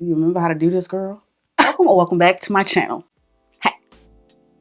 Do you remember how to do this, girl? Welcome or welcome back to my channel. Hey,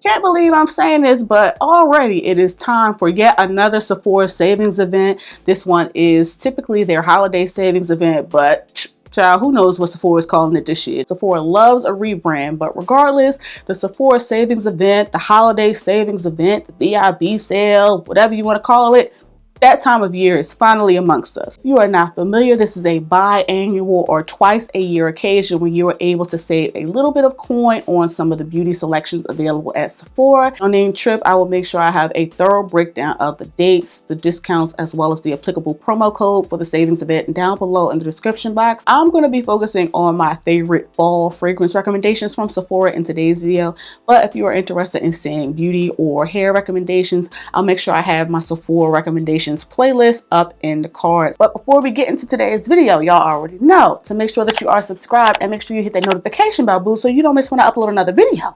can't believe I'm saying this, but already it is time for yet another Sephora savings event. This one is typically their holiday savings event, but child, who knows what Sephora is calling it this year. Sephora loves a rebrand, but regardless, the Sephora savings event, the holiday savings event, the VIB sale, whatever you want to call it, that time of year is finally amongst us. If you are not familiar, this is a biannual or twice a year occasion when you are able to save a little bit of coin on some of the beauty selections available at Sephora. On the trip, I will make sure I have a thorough breakdown of the dates, the discounts, as well as the applicable promo code for the savings event down below in the description box. I'm going to be focusing on my favorite fall fragrance recommendations from Sephora in today's video, but if you are interested in seeing beauty or hair recommendations, I'll make sure I have my Sephora recommendations playlist up in the cards. But before we get into today's video, y'all already know to make sure that you are subscribed and make sure you hit that notification bell, boo, so you don't miss when I upload another video.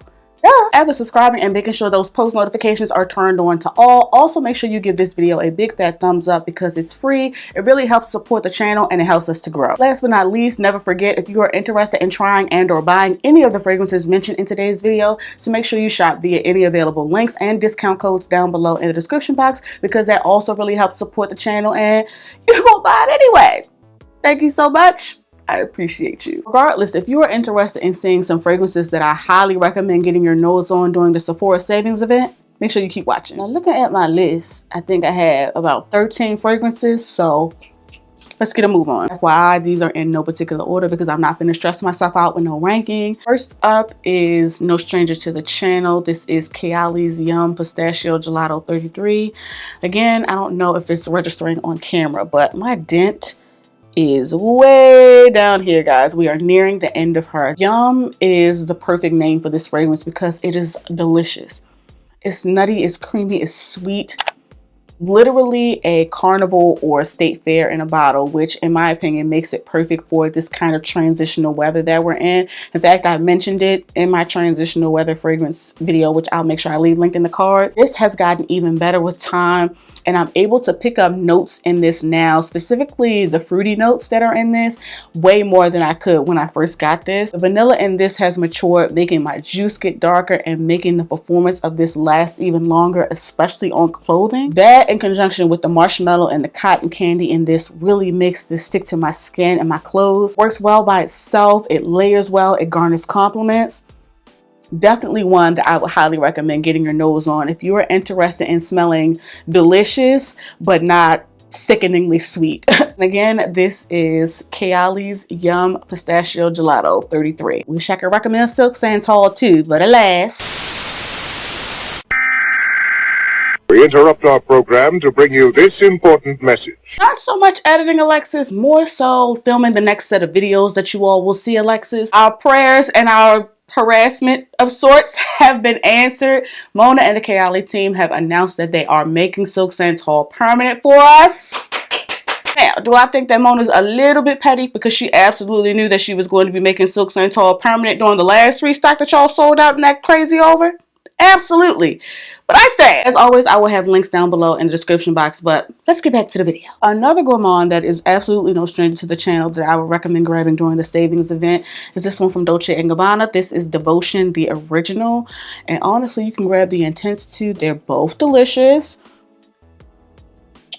After subscribing and making sure those post notifications are turned on to all, also make sure you give this video a big fat thumbs up because it's free. It really helps support the channel and it helps us to grow. Last but not least, never forget, if you are interested in trying and or buying any of the fragrances mentioned in today's video, to make sure you shop via any available links and discount codes down below in the description box, because that also really helps support the channel and you're gonna buy it anyway. Thank you so much. I appreciate you. Regardless, if you are interested in seeing some fragrances that I highly recommend getting your nose on during the Sephora savings event, make sure you keep watching. Now, looking at my list, I think I have about 13 fragrances, so let's get a move on. That's why these are in no particular order, because I'm not going to stress myself out with no ranking. First up is no stranger to the channel. This is Kayali's Yum Pistachio Gelato 33. Again, I don't know if it's registering on camera, but my dent is way down here, guys. We are nearing the end of her. Yum is the perfect name for this fragrance because it is delicious. It's nutty, it's creamy, it's sweet. Literally a carnival or a state fair in a bottle, which in my opinion makes it perfect for this kind of transitional weather that we're in. In fact, I mentioned it in my transitional weather fragrance video, which I'll make sure I leave linked in the cards. This has gotten even better with time, and I'm able to pick up notes in this now, specifically the fruity notes that are in this, way more than I could when I first got this. The vanilla in this has matured, making my juice get darker and making the performance of this last even longer, especially on clothing. That in conjunction with the marshmallow and the cotton candy in this really makes this stick to my skin and my clothes. Works well by itself, it layers well, it garners compliments. Definitely one that I would highly recommend getting your nose on if you are interested in smelling delicious but not sickeningly sweet. Again, this is Kayali's Yum Pistachio Gelato 33. Wish I could recommend Silk Santal too, but alas. We interrupt our program to bring you this important message. Not so much editing, Alexis, more so filming the next set of videos that you all will see, Alexis. Our prayers and our harassment of sorts have been answered. Mona and the Kayali team have announced that they are making Silk Santal permanent for us. Now, do I think that Mona's a little bit petty because she absolutely knew that she was going to be making Silk Santal permanent during the last restock that y'all sold out and that crazy over? Absolutely. But I stand. As always, I will have links down below in the description box, but let's get back to the video. Another gourmand that is absolutely no stranger to the channel that I would recommend grabbing during the savings event is this one from Dolce & Gabbana. This is Devotion, the original. And honestly, you can grab the Intense too. They're both delicious.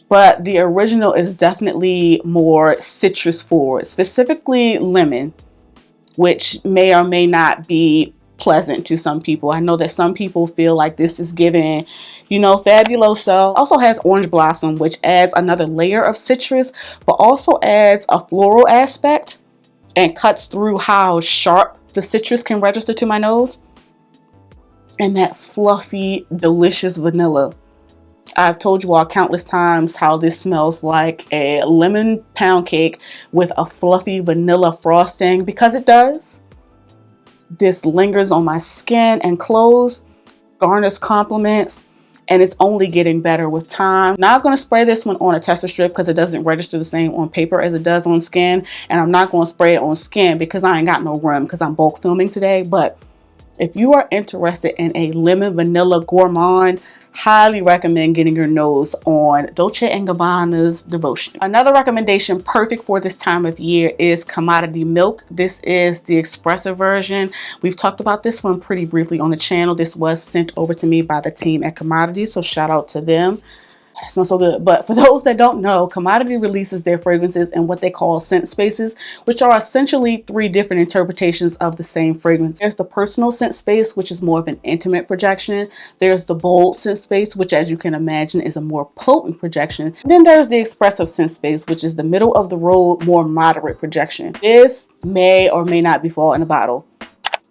But the original is definitely more citrus forward, specifically lemon, which may or may not be pleasant to some people. I know that some people feel like this is giving, you know, fabuloso. Also has orange blossom, which adds another layer of citrus, but also adds a floral aspect and cuts through how sharp the citrus can register to my nose. And that fluffy, delicious vanilla. I've told you all countless times how this smells like a lemon pound cake with a fluffy vanilla frosting, because it does. This lingers on my skin and clothes, garners compliments, and it's only getting better with time. Not going to spray this one on a tester strip because it doesn't register the same on paper as it does on skin, and I'm not going to spray it on skin because I ain't got no room because I'm bulk filming today. But If you are interested in a lemon vanilla gourmand, highly recommend getting your nose on Dolce & Gabbana's Devotion. Another recommendation perfect for this time of year is Commodity Milk. This is the espresso version. We've talked about this one pretty briefly on the channel. This was sent over to me by the team at Commodity, so shout out to them. It smells so good. But for those that don't know, Commodity releases their fragrances in what they call scent spaces, which are essentially 3 different interpretations of the same fragrance. There's the personal scent space, which is more of an intimate projection. There's the bold scent space, which, as you can imagine, is a more potent projection. Then there's the expressive scent space, which is the middle of the road, more moderate projection. This may or may not be fall in a bottle.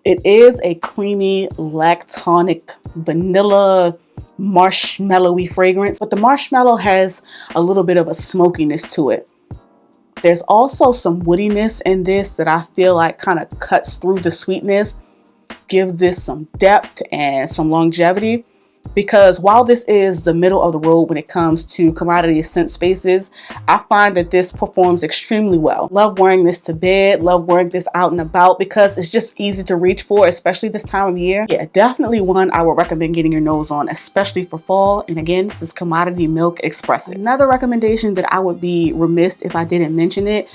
It is a creamy, lactonic, vanilla, marshmallowy fragrance, but the marshmallow has a little bit of a smokiness to it. There's also some woodiness in this that I feel like kind of cuts through the sweetness, gives this some depth and some longevity. Because while this is the middle of the road when it comes to commodity scent spaces, I find that this performs extremely well. Love wearing this to bed, love wearing this out and about because it's just easy to reach for, especially this time of year. Yeah, definitely one I would recommend getting your nose on, especially for fall. And again, this is Commodity Milk Expressive. Another recommendation that I would be remiss if I didn't mention it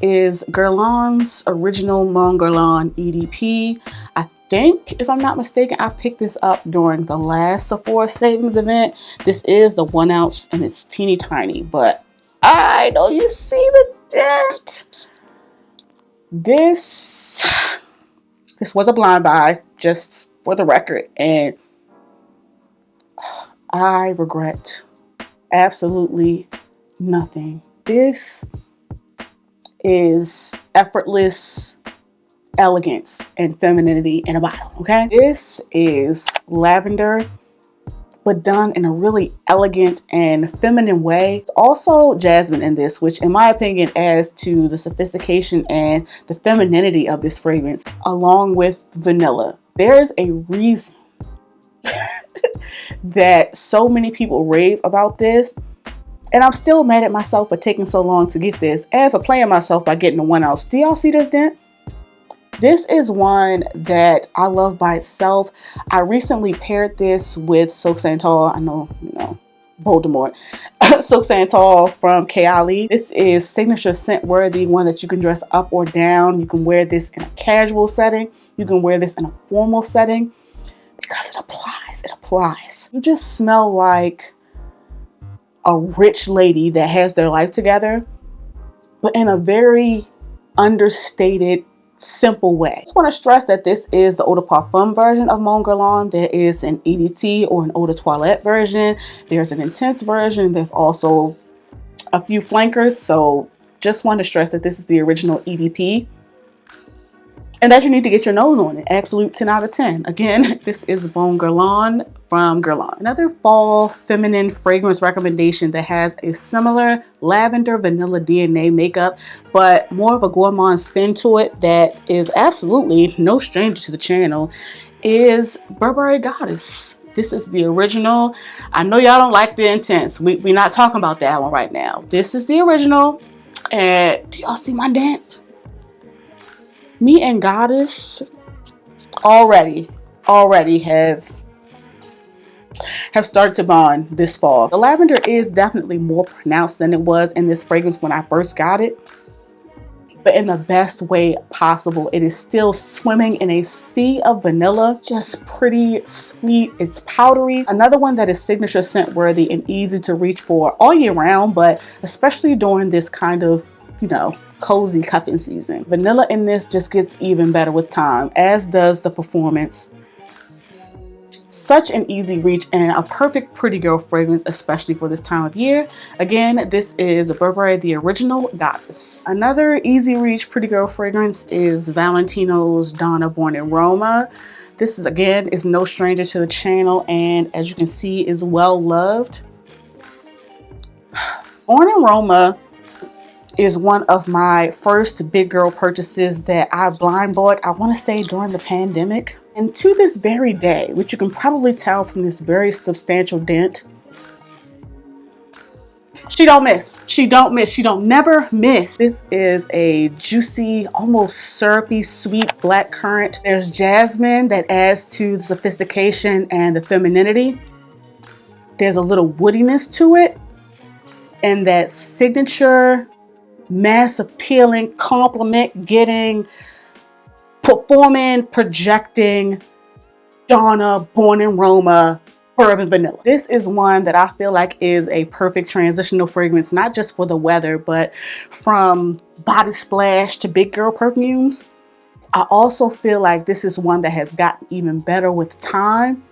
is Guerlain's original Mon Guerlain EDP. I think, if I'm not mistaken, I picked this up during the last Sephora savings event. This is the 1 ounce and it's teeny tiny, but I know you see the dent. This was a blind buy, just for the record, and I regret absolutely nothing. This is effortless elegance and femininity in a bottle, okay? This is lavender, but done in a really elegant and feminine way. It's also jasmine in this, which in my opinion adds to the sophistication and the femininity of this fragrance, along with vanilla. There's a reason that so many people rave about this, and I'm still mad at myself for taking so long to get this, and for playing myself by getting the 1 ounce. Do y'all see this dent? This is one that I love by itself. I recently paired this with Silk Santal. I know, you know, Voldemort. Silk Santal from Kayali. This is signature scent worthy, one that you can dress up or down. You can wear this in a casual setting. You can wear this in a formal setting because it applies. It applies. You just smell like a rich lady that has their life together, but in a very understated, simple way. I just want to stress that this is the eau de parfum version of Mon Guerlain. There is an EDT or an eau de toilette version. There's an intense version. There's also a few flankers. So just want to stress that this is the original EDP and that you need to get your nose on it. Absolute 10 out of 10. Again, this is Mon Guerlain from Guerlain. Another fall feminine fragrance recommendation that has a similar lavender vanilla DNA makeup, but more of a gourmand spin to it that is absolutely no stranger to the channel is Burberry Goddess. This is the original. I know y'all don't like the intense. We're not talking about that one right now. This is the original. And do y'all see my dent? Me and Goddess already have started to bond this fall. The lavender is definitely more pronounced than it was in this fragrance when I first got it, but in the best way possible. It is still swimming in a sea of vanilla, just pretty sweet. It's powdery. Another one that is signature scent worthy and easy to reach for all year round, but especially during this kind of, you know, cozy cuffing season. Vanilla in this just gets even better with time, as does the performance. Such an easy reach and a perfect pretty girl fragrance, especially for this time of year. Again, this is Burberry, the original Goddess. Another easy reach pretty girl fragrance is Valentino's Donna Born in Roma. This is, again, is no stranger to the channel, and as you can see, is well loved. Born in Roma is one of my first big girl purchases that I blind bought, I want to say during the pandemic. And to this very day, which you can probably tell from this very substantial dent, She don't miss. She don't miss. She don't never miss. This is a juicy, almost syrupy, sweet black currant. There's jasmine that adds to the sophistication and the femininity. There's a little woodiness to it. And that signature, mass appealing, compliment getting, performing, projecting Donna Born in Roma Bourbon Vanilla. This is one that I feel like is a perfect transitional fragrance, not just for the weather, but from body splash to big girl perfumes. I also feel like this is one that has gotten even better with time.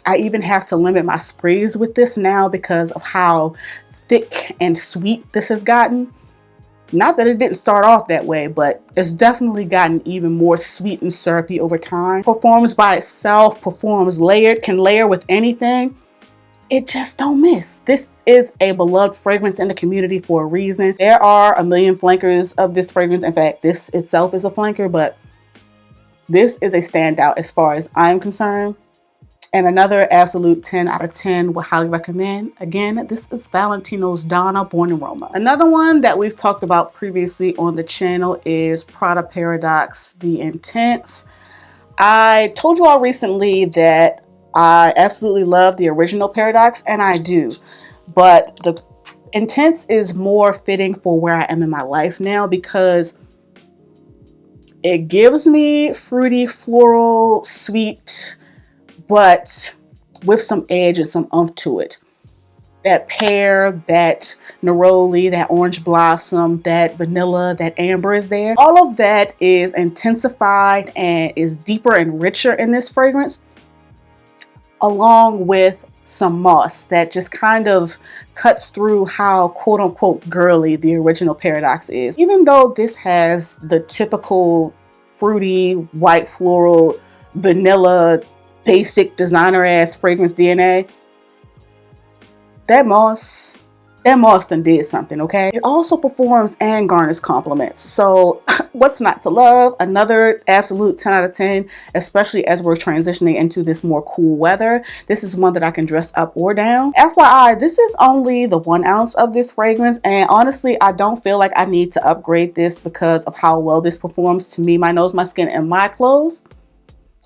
I even have to limit my sprays with this now because of how thick and sweet this has gotten. Not that it didn't start off that way, but it's definitely gotten even more sweet and syrupy over time. Performs by itself, performs layered, can layer with anything. It just don't miss. This is a beloved fragrance in the community for a reason. There are a million flankers of this fragrance. In fact, this itself is a flanker, but this is a standout as far as I'm concerned. And another absolute 10 out of 10 would highly recommend. Again, this is Valentino's Donna Born in Roma. Another one that we've talked about previously on the channel is Prada Paradoxe The Intense. I told you all recently that I absolutely love the original Paradoxe, and I do. But the Intense is more fitting for where I am in my life now because it gives me fruity, floral, sweet, but with some edge and some oomph to it. That pear, that neroli, that orange blossom, that vanilla, that amber is there. All of that is intensified and is deeper and richer in this fragrance, along with some moss that just kind of cuts through how quote unquote girly the original Paradoxe is. Even though this has the typical fruity, white floral, vanilla, basic designer ass fragrance DNA, that moss done did something, okay? It also performs and garners compliments. So what's not to love? Another absolute 10 out of 10, especially as we're transitioning into this more cool weather. This is one that I can dress up or down. FYI, this is only the 1 ounce of this fragrance. And honestly, I don't feel like I need to upgrade this because of how well this performs to me, my nose, my skin, and my clothes.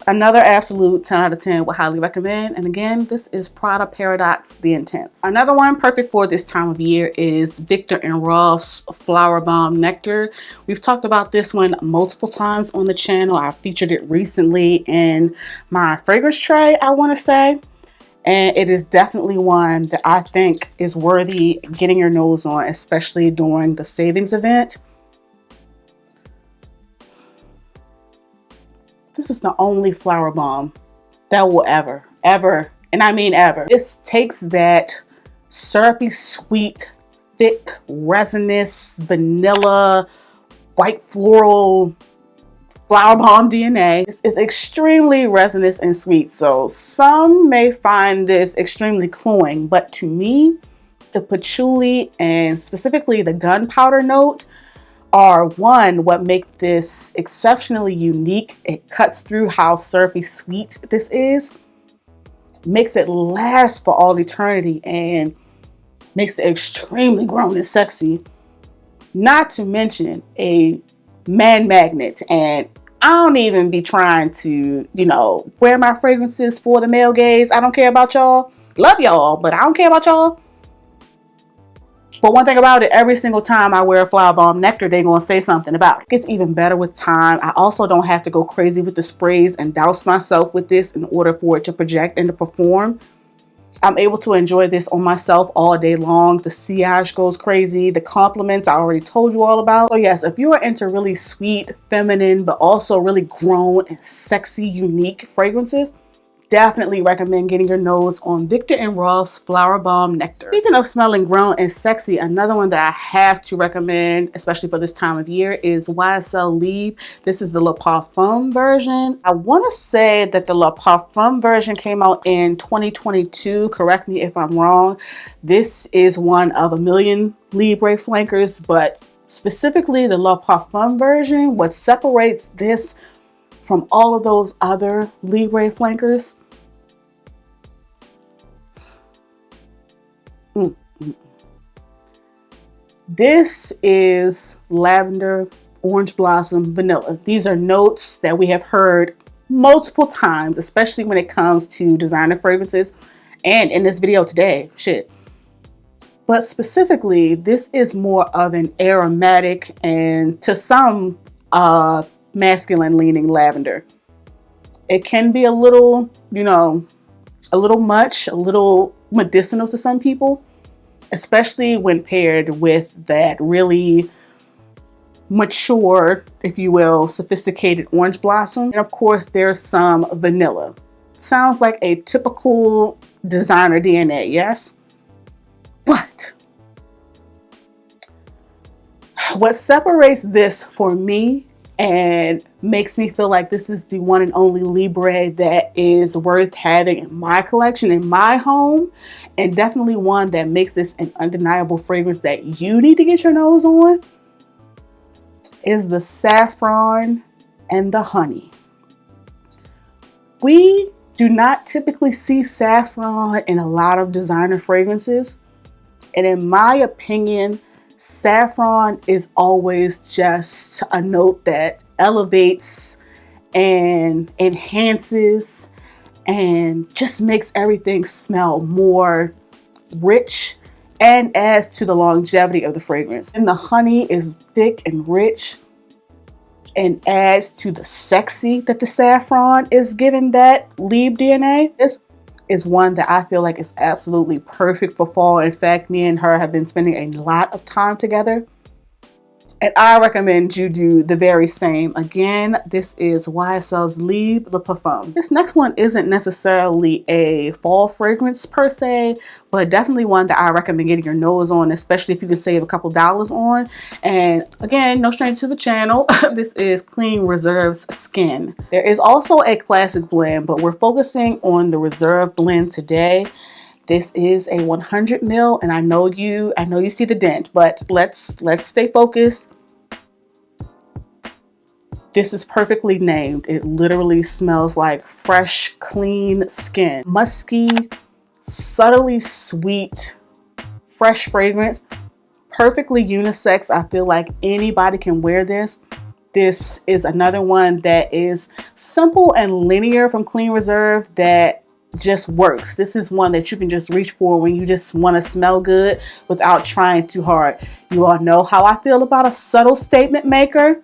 Another absolute 10 out of 10 would highly recommend. And again, this is Prada Paradoxe The Intense. Another one perfect for this time of year is Viktor and Rolf's Flower Bomb Nectar. We've talked about this one multiple times on the channel. I featured it recently in my fragrance tray, I want to say. And it is definitely one that I think is worthy getting your nose on, especially during the savings event. This is the only flower bomb that will ever, and I mean ever. This takes that syrupy, sweet, thick, resinous, vanilla, white floral flower bomb DNA. This is extremely resinous and sweet. So some may find this extremely cloying, but to me, the patchouli and specifically the gunpowder note are what make this exceptionally unique. It cuts through how syrupy sweet this is, makes it last for all eternity, and makes it extremely grown and sexy. Not to mention a man magnet. And I don't even be trying to, wear my fragrances for the male gaze. I don't care about y'all. Love y'all, but I don't care about y'all. But one thing about it, every single time I wear a Flower Bomb Nectar, they're going to say something about it. It gets even better with time. I also don't have to go crazy with the sprays and douse myself with this in order for it to project and to perform. I'm able to enjoy this on myself all day long. The sillage goes crazy. The compliments I already told you all about. So yes, if you are into really sweet, feminine, but also really grown and sexy, unique fragrances, definitely recommend getting your nose on Viktor and Rolf's Flower Bomb Nectar. Speaking of smelling grown and sexy, another one that I have to recommend, especially for this time of year, is YSL Libre. This is the Le Parfum version. I want to say that the Le Parfum version came out in 2022. Correct me if I'm wrong. This is one of a million Libre flankers, but specifically the Le Parfum version, what separates this from all of those other Libre flankers, This is lavender, orange blossom, vanilla. These are notes that we have heard multiple times, especially when it comes to designer fragrances and in this video today, shit. But specifically, this is more of an aromatic and to some masculine leaning lavender. It can be a little, you know, a little much, a little medicinal to some people, especially when paired with that really mature, if you will, sophisticated orange blossom. And of course, there's some vanilla. Sounds like a typical designer DNA, yes? But what separates this for me and makes me feel like this is the one and only Libre that is worth having in my collection, in my home, and definitely one that makes this an undeniable fragrance that you need to get your nose on, is the saffron and the honey. We do not typically see saffron in a lot of designer fragrances, and in my opinion, saffron is always just a note that elevates and enhances and just makes everything smell more rich and adds to the longevity of the fragrance. And the honey is thick and rich and adds to the sexy that the saffron is giving that Libre DNA. This is one that I feel like is absolutely perfect for fall. In fact, me and her have been spending a lot of time together, and I recommend you do the very same. Again, this is YSL's Libre Le Parfum. This next one isn't necessarily a fall fragrance per se, but definitely one that I recommend getting your nose on, especially if you can save a couple dollars on. And again, no stranger to the channel, this is Clean Reserve's Skin. There is also a classic blend, but we're focusing on the Reserve blend today. This is a 100 ml, and I know you see the dent, but let's stay focused. This is perfectly named. It literally smells like fresh, clean skin. Musky, subtly sweet, fresh fragrance. Perfectly unisex. I feel like anybody can wear this. This is another one that is simple and linear from Clean Reserve that just works. This is one that you can just reach for when you just want to smell good without trying too hard. You all know how I feel about a subtle statement maker.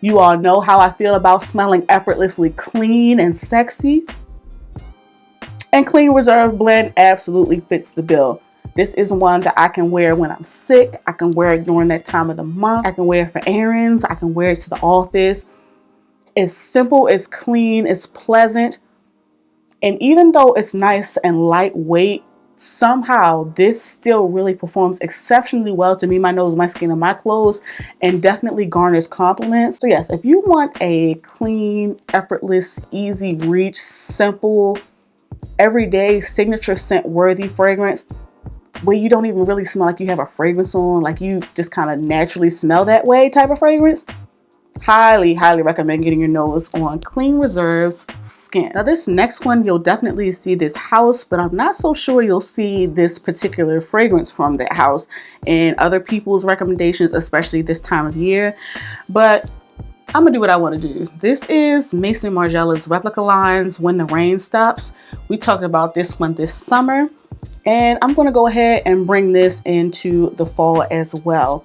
You all know how I feel about smelling effortlessly clean and sexy. And Clean Reserve blend absolutely fits the bill. This is one that I can wear when I'm sick. I can wear it during that time of the month. I can wear it for errands. I can wear it to the office. It's simple, it's clean, it's pleasant. And even though it's nice and lightweight, somehow this still really performs exceptionally well to me, my nose, my skin, and my clothes, and definitely garners compliments. So yes, if you want a clean, effortless, easy reach, simple, everyday signature scent worthy fragrance where you don't even really smell like you have a fragrance on, like you just kind of naturally smell that way type of fragrance, highly recommend getting your nose on Clean Reserve's Skin. Now this next one, you'll definitely see this house, but I'm not so sure you'll see this particular fragrance from that house in other people's recommendations, especially this time of year. But I'm gonna do what I want to do. This is Maison Margiela's replica lines, When the Rain Stops. We talked about this one this summer, and I'm gonna go ahead and bring this into the fall as well.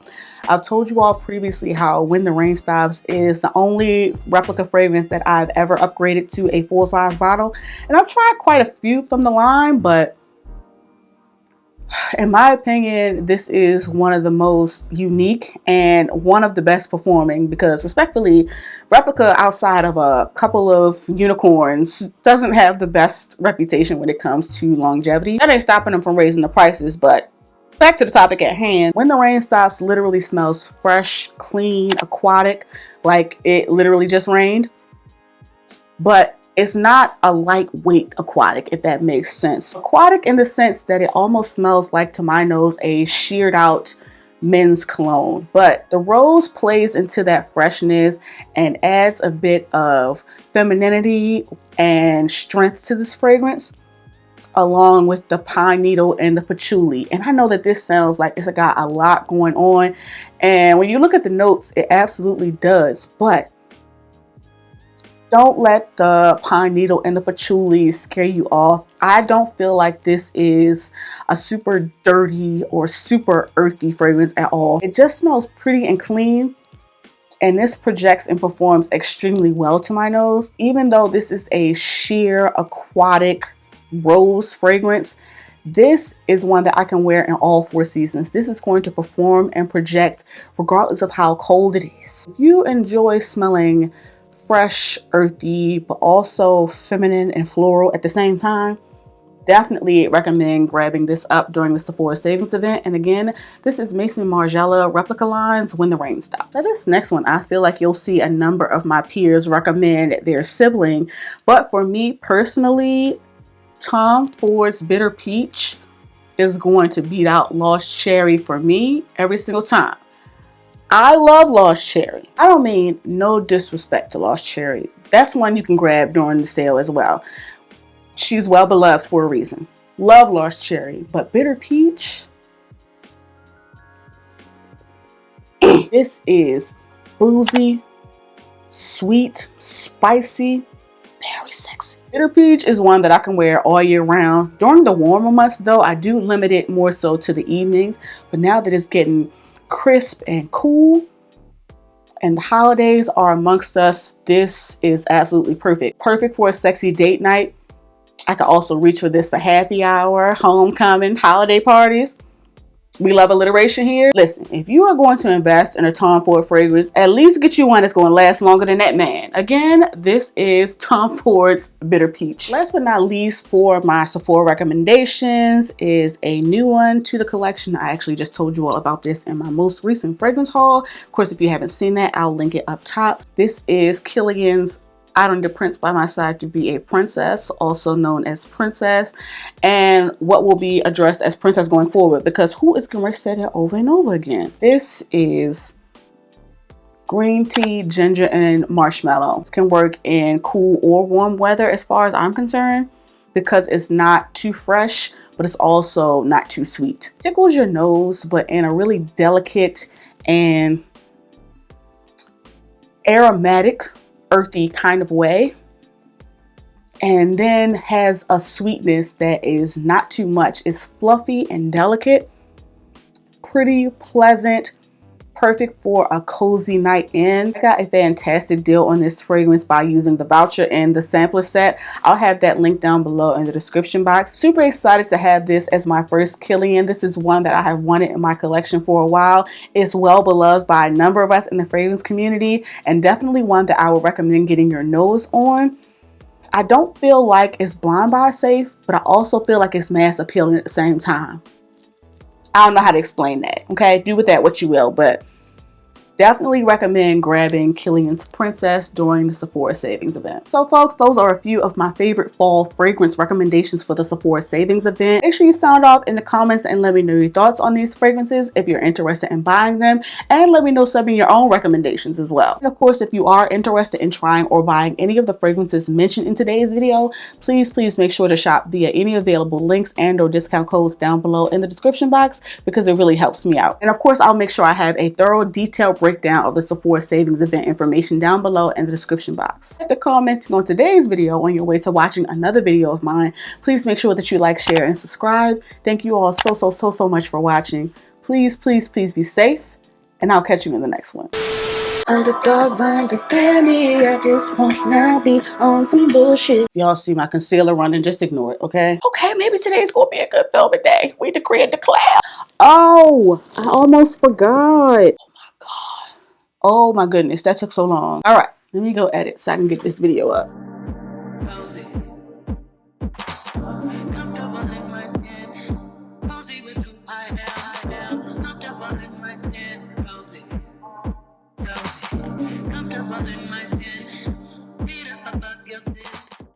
I've told you all previously how When the Rain Stops is the only replica fragrance that I've ever upgraded to a full-size bottle. And I've tried quite a few from the line, but in my opinion, this is one of the most unique and one of the best performing, because respectfully, replica outside of a couple of unicorns doesn't have the best reputation when it comes to longevity. That ain't stopping them from raising the prices, but back to the topic at hand. When the Rain Stops literally smells fresh, clean, aquatic, like it literally just rained. But it's not a lightweight aquatic, if that makes sense. Aquatic in the sense that it almost smells like, to my nose, a sheared out men's cologne. But the rose plays into that freshness and adds a bit of femininity and strength to this fragrance. along with the pine needle and the patchouli. And I know that this sounds like it's got a lot going on, and when you look at the notes, it absolutely does, but don't let the pine needle and the patchouli scare you off. I don't feel like this is a super dirty or super earthy fragrance at all. It just smells pretty and clean, and this projects and performs extremely well to my nose. Even though this is a sheer aquatic rose fragrance, this is one that I can wear in all 4 seasons. This is going to perform and project regardless of how cold it is. If you enjoy smelling fresh, earthy, but also feminine and floral at the same time, definitely recommend grabbing this up during the Sephora savings event. And again, this is Maison Margiela Replica Lines When the Rain Stops. Now this next one, I feel like you'll see a number of my peers recommend their sibling, but for me personally, Tom Ford's Bitter Peach is going to beat out Lost Cherry for me every single time. I love Lost Cherry. I don't mean no disrespect to Lost Cherry. That's one you can grab during the sale as well. She's well beloved for a reason. Love Lost Cherry, but Bitter Peach, this is boozy, sweet, spicy, very sexy. Bitter Peach is one that I can wear all year round. During the warmer months though, I do limit it more so to the evenings, but now that it's getting crisp and cool and the holidays are amongst us, this is absolutely perfect. Perfect for a sexy date night. I could also reach for this for happy hour, homecoming, holiday parties. We love alliteration here. Listen, if you are going to invest in a Tom Ford fragrance, at least get you one that's going to last longer than that man. Again, this is Tom Ford's Bitter Peach. Last but not least, for my Sephora recommendations is a new one to the collection. I actually just told you all about this in my most recent fragrance haul. Of course, if you haven't seen that, I'll link it up top. This is Kilian's I Don't Need a Prince by My Side to Be a Princess, also known as Princess, and what will be addressed as Princess going forward, because who is going to say that over and over again? This is green tea, ginger, and marshmallow. This can work in cool or warm weather as far as I'm concerned, because it's not too fresh, but it's also not too sweet. Tickles your nose, but in a really delicate and aromatic, earthy kind of way, and then has a sweetness that is not too much. It's fluffy and delicate, pretty pleasant, perfect for a cozy night in. I got a fantastic deal on this fragrance by using the voucher and the sampler set. I'll have that link down below in the description box. Super excited to have this as my first Kilian. This is one that I have wanted in my collection for a while. It's well beloved by a number of us in the fragrance community, and definitely one that I would recommend getting your nose on. I don't feel like it's blind buy safe, but I also feel like it's mass appealing at the same time. I don't know how to explain that, okay? Do with that what you will, but definitely recommend grabbing Kilian's Princess during the Sephora savings event. So folks, those are a few of my favorite fall fragrance recommendations for the Sephora savings event. Make sure you sound off in the comments and let me know your thoughts on these fragrances if you're interested in buying them, and let me know some of your own recommendations as well. And of course, if you are interested in trying or buying any of the fragrances mentioned in today's video, please make sure to shop via any available links and or discount codes down below in the description box, because it really helps me out. And of course, I'll make sure I have a thorough, detailed breakdown of the Sephora savings event information down below in the description box. After commenting on today's video on your way to watching another video of mine, please make sure that you like, share, and subscribe. Thank you all so much for watching. Please be safe, and I'll catch you in the next one. Underdogs understand me, I just wanna be on some bullshit. Y'all see my concealer running, just ignore it, okay? Okay, maybe today's gonna be a good filming day. We decree and declare. Oh, I almost forgot. Oh my goodness, that took so long. All right, let me go edit so I can get this video up. Cozy. Comfortable in my skin. Cozy with who I am. Comfortable in my skin. Cozy. Cozy. Comfortable in my skin. Feet up above your skin.